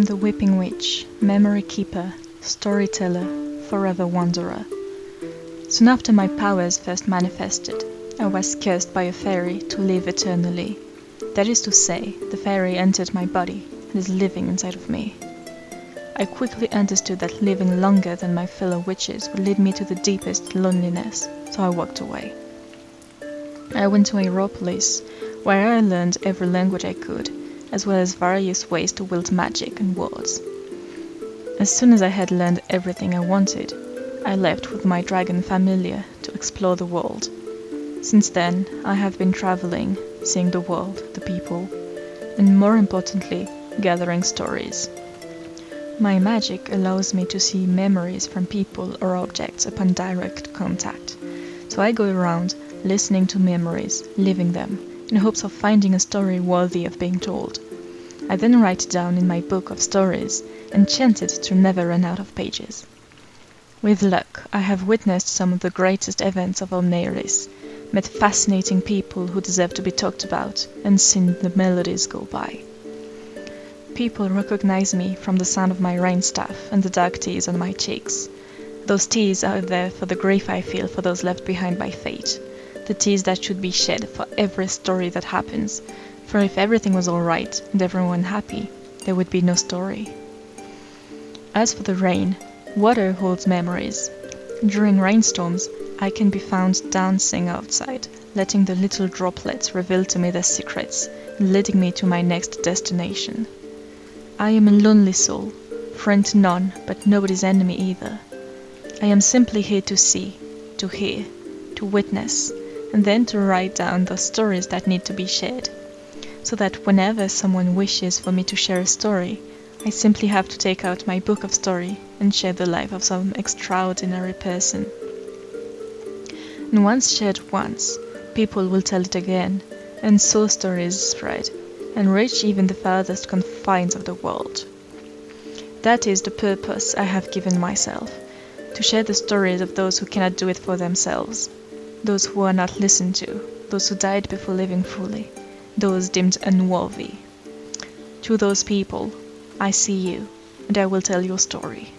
the Weeping Witch, memory keeper, storyteller, forever wanderer. Soon after my powers first manifested, I was cursed by a fairy to live eternally. That is to say, the fairy entered my body and is living inside of me. I quickly understood that living longer than my fellow witches would lead me to the deepest loneliness, so I walked away. I went to Aeropolis, where I learned every language I could, as well as various ways to wield magic and words. As soon as I had learned everything I wanted, I left with my dragon familiar to explore the world. Since then, I have been traveling, seeing the world, the people, and more importantly, gathering stories. My magic allows me to see memories from people or objects upon direct contact, so I go around listening to memories, living them, in hopes of finding a story worthy of being told. I then write it down in my book of stories, enchanted to never run out of pages. With luck, I have witnessed some of the greatest events of Omneris, met fascinating people who deserve to be talked about, and seen the melodies go by. People recognize me from the sound of my rain staff and the dark tears on my cheeks. Those tears are there for the grief I feel for those left behind by fate, the tears that should be shed for every story that happens, for if everything was all right and everyone happy, there would be no story. As for the rain, water holds memories. During rainstorms, I can be found dancing outside, letting the little droplets reveal to me their secrets, leading me to my next destination. I am a lonely soul, friend to none, but nobody's enemy either. I am simply here to see, to hear, to witness, and then to write down those stories that need to be shared, so that whenever someone wishes for me to share a story, I simply have to take out my book of story and share the life of some extraordinary person. And once shared once, people will tell it again, and so stories spread, and reach even the farthest confines of the world. That is the purpose I have given myself, to share the stories of those who cannot do it for themselves, those who are not listened to, those who died before living fully, those deemed unworthy. To those people, I see you, and I will tell your story.